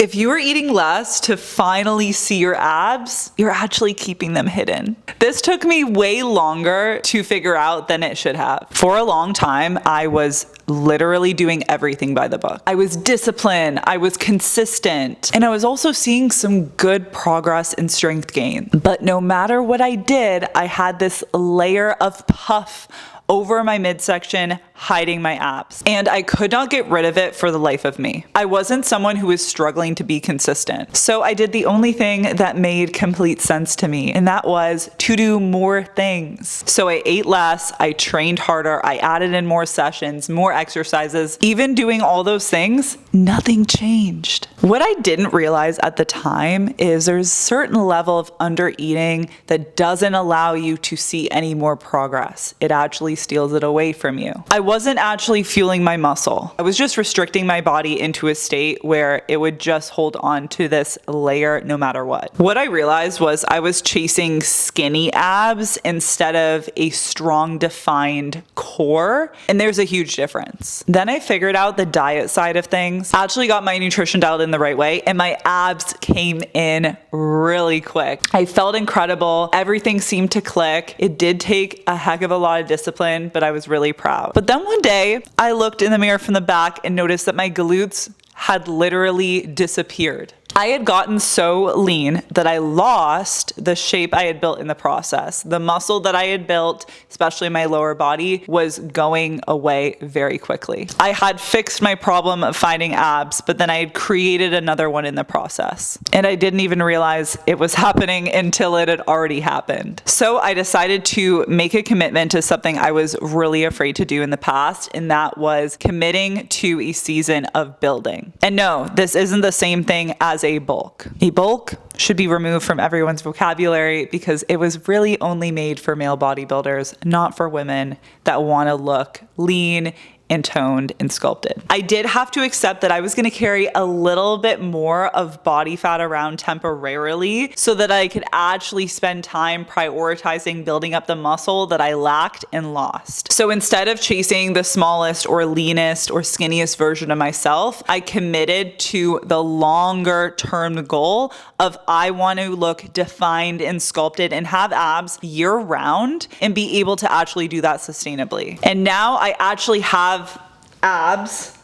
If you are eating less to finally see your abs, you're actually keeping them hidden. This took me way longer to figure out than it should have. For a long time, I was literally doing everything by the book. I was disciplined, I was consistent, and I was also seeing some good progress in strength gain. But no matter what I did, I had this layer of puff over my midsection, hiding my abs. And I could not get rid of it for the life of me. I wasn't someone who was struggling to be consistent. So I did the only thing that made complete sense to me, and that was to do more things. So I ate less, I trained harder, I added in more sessions, more exercises. Even doing all those things, nothing changed. What I didn't realize at the time is there's a certain level of under eating that doesn't allow you to see any more progress. It actually steals it away from you. I wasn't actually fueling my muscle. I was just restricting my body into a state where it would just hold on to this layer no matter what. What I realized was I was chasing skinny abs instead of a strong defined core, and there's a huge difference. Then I figured out the diet side of things, actually got my nutrition dialed in the right way, and my abs came in really quick. I felt incredible. Everything seemed to click. It did take a heck of a lot of discipline, but I was really proud. But then one day I looked in the mirror from the back and noticed that my glutes had literally disappeared. I had gotten so lean that I lost the shape I had built in the process. The muscle that I had built, especially in my lower body, was going away very quickly. I had fixed my problem of finding abs, but then I had created another one in the process. And I didn't even realize it was happening until it had already happened. So I decided to make a commitment to something I was really afraid to do in the past, and that was committing to a season of building. And no, this isn't the same thing as a bulk. A bulk should be removed from everyone's vocabulary because it was really only made for male bodybuilders, not for women that want to look lean and toned and sculpted. I did have to accept that I was going to carry a little bit more of body fat around temporarily so that I could actually spend time prioritizing building up the muscle that I lacked and lost. So instead of chasing the smallest or leanest or skinniest version of myself, I committed to the longer term goal of I want to look defined and sculpted and have abs year round and be able to actually do that sustainably. And now I actually have abs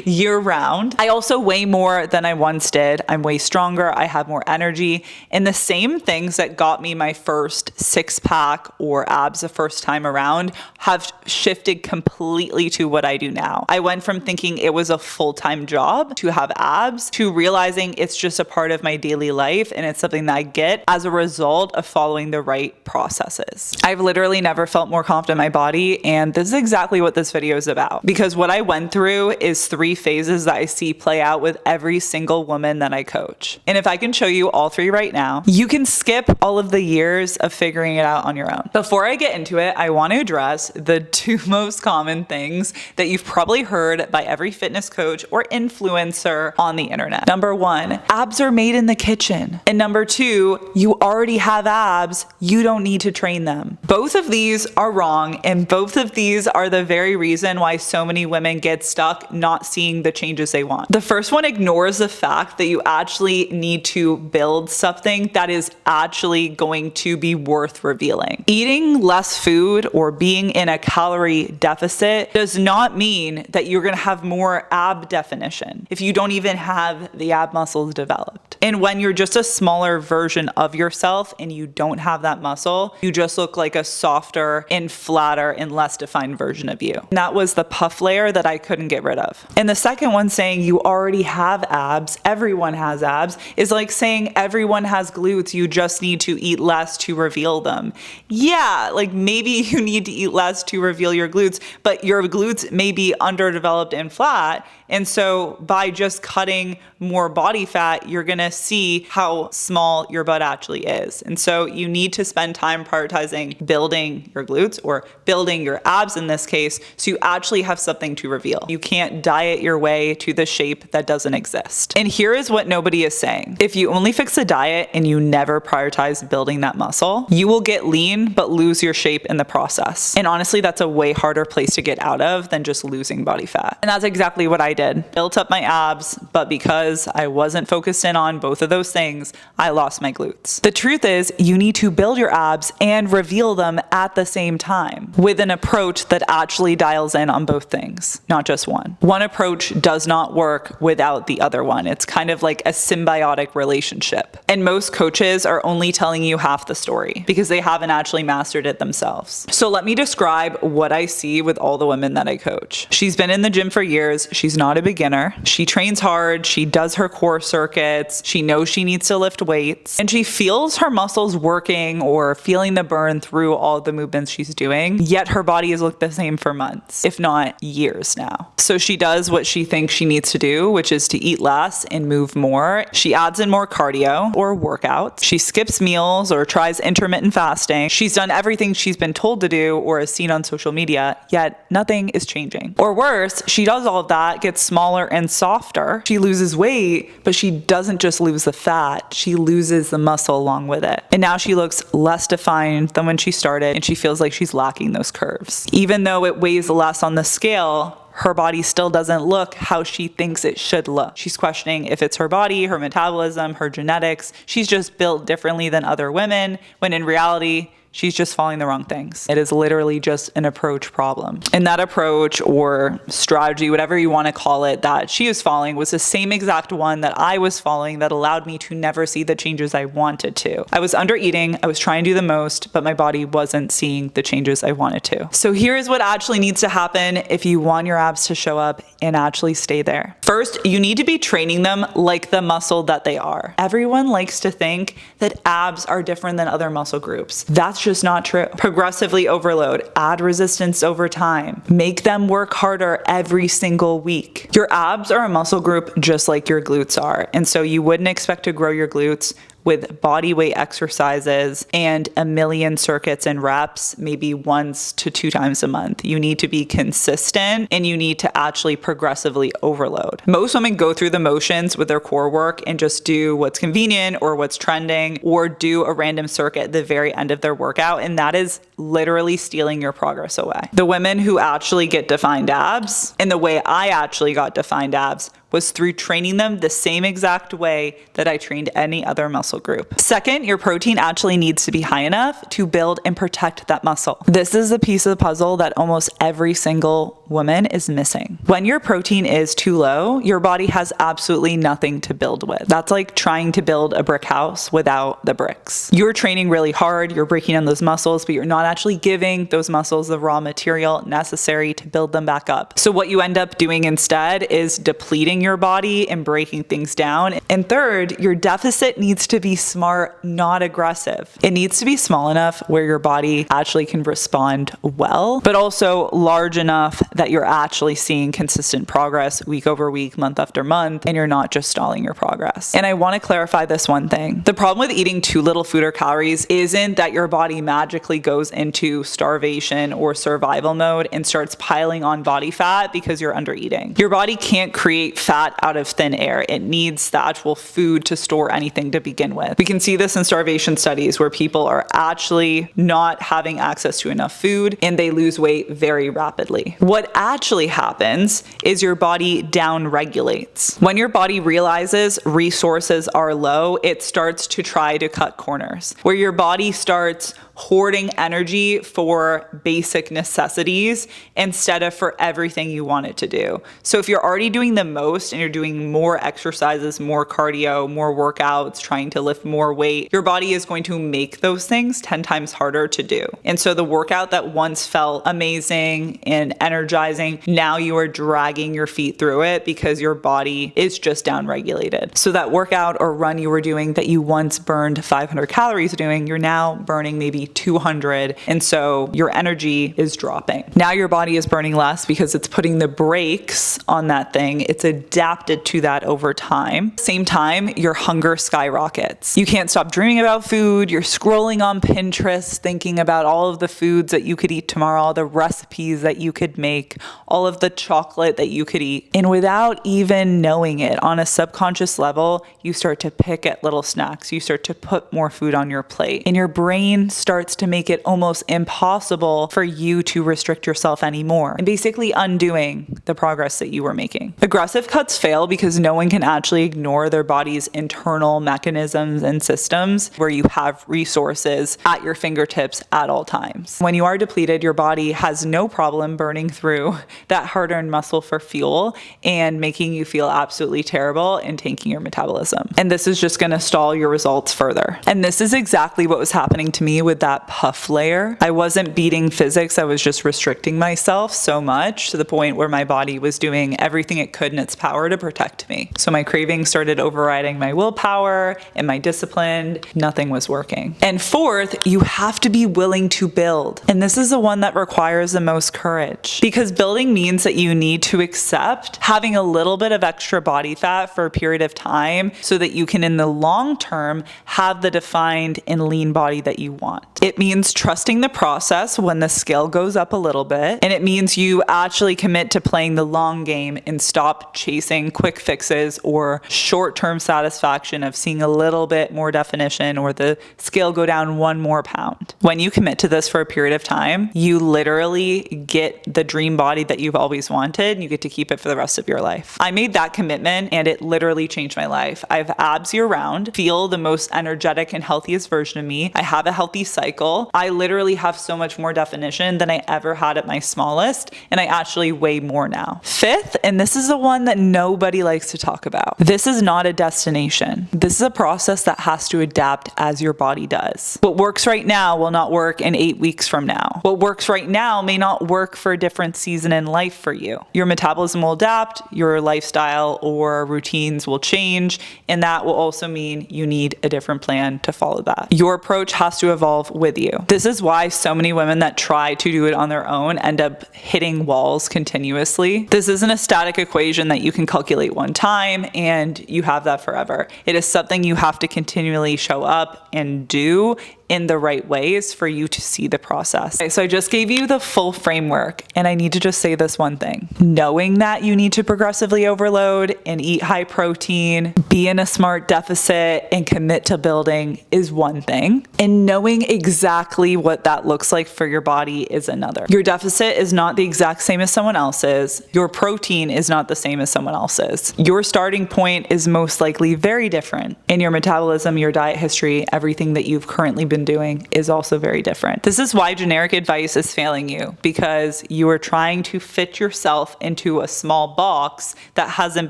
year round. I also weigh more than I once did. I'm way stronger. I have more energy. And the same things that got me my first six pack or abs the first time around have shifted completely to what I do now. I went from thinking it was a full-time job to have abs to realizing it's just a part of my daily life and it's something that I get as a result of following the right processes. I've literally never felt more confident in my body, and this is exactly what this video is about, because what I went through is 3 phases that I see play out with every single woman that I coach. And if I can show you all 3 right now, you can skip all of the years of figuring it out on your own. Before I get into it, I want to address the 2 most common things that you've probably heard by every fitness coach or influencer on the internet. Number 1, abs are made in the kitchen. And number 2, you already have abs, you don't need to train them. Both of these are wrong, and both of these are the very reason why so many women get stuck not seeing the changes they want. The first one ignores the fact that you actually need to build something that is actually going to be worth revealing. Eating less food or being in a calorie deficit does not mean that you're going to have more ab definition if you don't even have the ab muscles developed. And when you're just a smaller version of yourself and you don't have that muscle, you just look like a softer and flatter and less defined version of you. And that was the puff layer that I couldn't get rid of. And the second one, saying you already have abs, everyone has abs, is like saying everyone has glutes, you just need to eat less to reveal them. Yeah, like maybe you need to eat less to reveal your glutes, but your glutes may be underdeveloped and flat. And so by just cutting more body fat, you're gonna see how small your butt actually is. And so you need to spend time prioritizing building your glutes or building your abs in this case, so you actually have something to reveal. You can't diet your way to the shape that doesn't exist. And here is what nobody is saying. If you only fix the diet and you never prioritize building that muscle, you will get lean but lose your shape in the process. And honestly, that's a way harder place to get out of than just losing body fat. And that's exactly what I did. Built up my abs, but because I wasn't focused in on both of those things, I lost my glutes. The truth is, you need to build your abs and reveal them at the same time with an approach that actually dials in on both things, not just one. One approach does not work without the other one. It's kind of like a symbiotic relationship. And most coaches are only telling you half the story because they haven't actually mastered it themselves. So let me describe what I see with all the women that I coach. She's been in the gym for years. She's not a beginner. She trains hard. She does her core circuits. She knows she needs to lift weights, and she feels her muscles working or feeling the burn through all the movements she's doing, yet her body has looked the same for months, if not years now. So she does what she thinks she needs to do, which is to eat less and move more. She adds in more cardio or workouts. She skips meals or tries intermittent fasting. She's done everything she's been told to do or has seen on social media, yet nothing is changing. Or worse, she does all of that, gets smaller and softer. She loses weight, but she doesn't just lose the fat, she loses the muscle along with it. And now she looks less defined than when she started, and she feels like she's lacking those curves. Even though it weighs less on the scale, her body still doesn't look how she thinks it should look. She's questioning if it's her body, her metabolism, her genetics. She's just built differently than other women, when in reality, she's just following the wrong things. It is literally just an approach problem. And that approach or strategy, whatever you want to call it, that she is following was the same exact one that I was following that allowed me to never see the changes I wanted to. I was under eating, I was trying to do the most, but my body wasn't seeing the changes I wanted to. So here's what actually needs to happen if you want your abs to show up and actually stay there. First, you need to be training them like the muscle that they are. Everyone likes to think that abs are different than other muscle groups. That's just not true. Progressively overload, add resistance over time, make them work harder every single week. Your abs are a muscle group just like your glutes are. And so you wouldn't expect to grow your glutes with body weight exercises and a million circuits and reps, maybe 1 to 2 times a month. You need to be consistent and you need to actually progressively overload. Most women go through the motions with their core work and just do what's convenient or what's trending, or do a random circuit at the very end of their workout, and that is literally stealing your progress away. The women who actually get defined abs, and the way I actually got defined abs, was through training them the same exact way that I trained any other muscle group. Second, your protein actually needs to be high enough to build and protect that muscle. This is the piece of the puzzle that almost every single woman is missing. When your protein is too low, your body has absolutely nothing to build with. That's like trying to build a brick house without the bricks. You're training really hard, you're breaking down those muscles, but you're not actually giving those muscles the raw material necessary to build them back up. So what you end up doing instead is depleting your body and breaking things down. And third, your deficit needs to be smart, not aggressive. It needs to be small enough where your body actually can respond well, but also large enough that you're actually seeing consistent progress week over week, month after month, and you're not just stalling your progress. And I want to clarify this one thing. The problem with eating too little food or calories isn't that your body magically goes into starvation or survival mode and starts piling on body fat because you're under eating. Your body can't create fat out of thin air. It needs the actual food to store anything to begin with. We can see this in starvation studies where people are actually not having access to enough food and they lose weight very rapidly. What actually happens is your body down regulates. When your body realizes resources are low, it starts to try to cut corners, where your body starts hoarding energy for basic necessities instead of for everything you want it to do. So if you're already doing the most and you're doing more exercises, more cardio, more workouts, trying to lift more weight, your body is going to make those things 10 times harder to do. And so the workout that once felt amazing and energizing, now you are dragging your feet through it because your body is just down-regulated. So that workout or run you were doing that you once burned 500 calories doing, you're now burning maybe 200. And so your energy is dropping. Now your body is burning less because it's putting the brakes on that thing. It's adapted to that over time. Same time, your hunger skyrockets. You can't stop dreaming about food. You're scrolling on Pinterest, thinking about all of the foods that you could eat tomorrow, all the recipes that you could make, all of the chocolate that you could eat. And without even knowing it, on a subconscious level, you start to pick at little snacks. You start to put more food on your plate. And your brain starts starts to make it almost impossible for you to restrict yourself anymore, and basically undoing the progress that you were making. Aggressive cuts fail because no one can actually ignore their body's internal mechanisms and systems where you have resources at your fingertips at all times. When you are depleted, your body has no problem burning through that hard-earned muscle for fuel and making you feel absolutely terrible and tanking your metabolism. And this is just going to stall your results further. And this is exactly what was happening to me with that puff layer. I wasn't beating physics, I was just restricting myself so much to the point where my body was doing everything it could in its power to protect me. So my cravings started overriding my willpower and my discipline. Nothing was working. And fourth, you have to be willing to build. And this is the one that requires the most courage, because building means that you need to accept having a little bit of extra body fat for a period of time so that you can in the long term have the defined and lean body that you want. It means trusting the process when the scale goes up a little bit, and it means you actually commit to playing the long game and stop chasing quick fixes or short-term satisfaction of seeing a little bit more definition or the scale go down 1 more pound. When you commit to this for a period of time, you literally get the dream body that you've always wanted, and you get to keep it for the rest of your life. I made that commitment and it literally changed my life. I have abs year round, feel the most energetic and healthiest version of me. I have a healthy cycle. I literally have so much more definition than I ever had at my smallest, and I actually weigh more now. Fifth, and this is the one that nobody likes to talk about. This is not a destination. This is a process that has to adapt as your body does. What works right now will not work in 8 weeks from now. What works right now may not work for a different season in life for you. Your metabolism will adapt, your lifestyle or routines will change, and that will also mean you need a different plan to follow that. Your approach has to evolve with you. This is why so many women that try to do it on their own end up hitting walls continuously. This isn't a static equation that you can calculate one time and you have that forever. It is something you have to continually show up and do in the right ways for you to see the process. Okay, so I just gave you the full framework, and I need to just say this one thing. Knowing that you need to progressively overload and eat high protein, be in a smart deficit, and commit to building is one thing. And knowing exactly what that looks like for your body is another. Your deficit is not the exact same as someone else's. Your protein is not the same as someone else's. Your starting point is most likely very different. And your metabolism, your diet history, everything that you've currently been doing is also very different. This is why generic advice is failing you, because you are trying to fit yourself into a small box that hasn't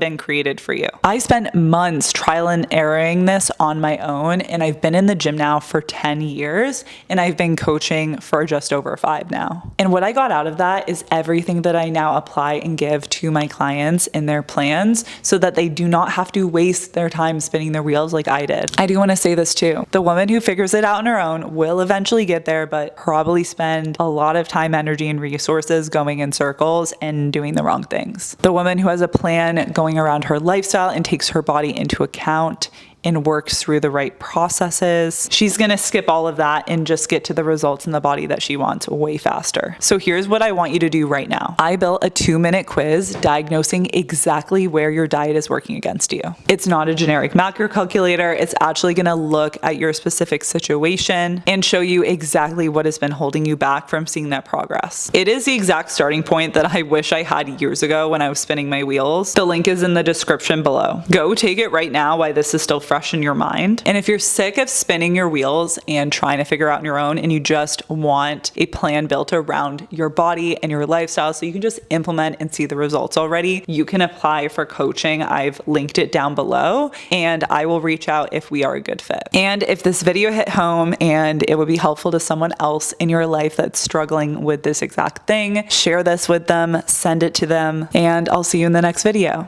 been created for you. I spent months trial and erroring this on my own, and I've been in the gym now for 10 years, and I've been coaching for just over 5 now. And what I got out of that is everything that I now apply and give to my clients in their plans so that they do not have to waste their time spinning their wheels like I did. I do want to say this too. The woman who figures it out on her own will eventually get there, but probably spend a lot of time, energy, and resources going in circles and doing the wrong things. The woman who has a plan going around her lifestyle and takes her body into account and works through the right processes, she's gonna skip all of that and just get to the results in the body that she wants way faster. So here's what I want you to do right now. I built a 2-minute quiz diagnosing exactly where your diet is working against you. It's not a generic macro calculator. It's actually gonna look at your specific situation and show you exactly what has been holding you back from seeing that progress. It is the exact starting point that I wish I had years ago when I was spinning my wheels. The link is in the description below. Go take it right now while this is still fresh in your mind. And if you're sick of spinning your wheels and trying to figure out on your own, and you just want a plan built around your body and your lifestyle so you can just implement and see the results already, you can apply for coaching. I've linked it down below, and I will reach out if we are a good fit. And if this video hit home and it would be helpful to someone else in your life that's struggling with this exact thing, share this with them, send it to them, and I'll see you in the next video.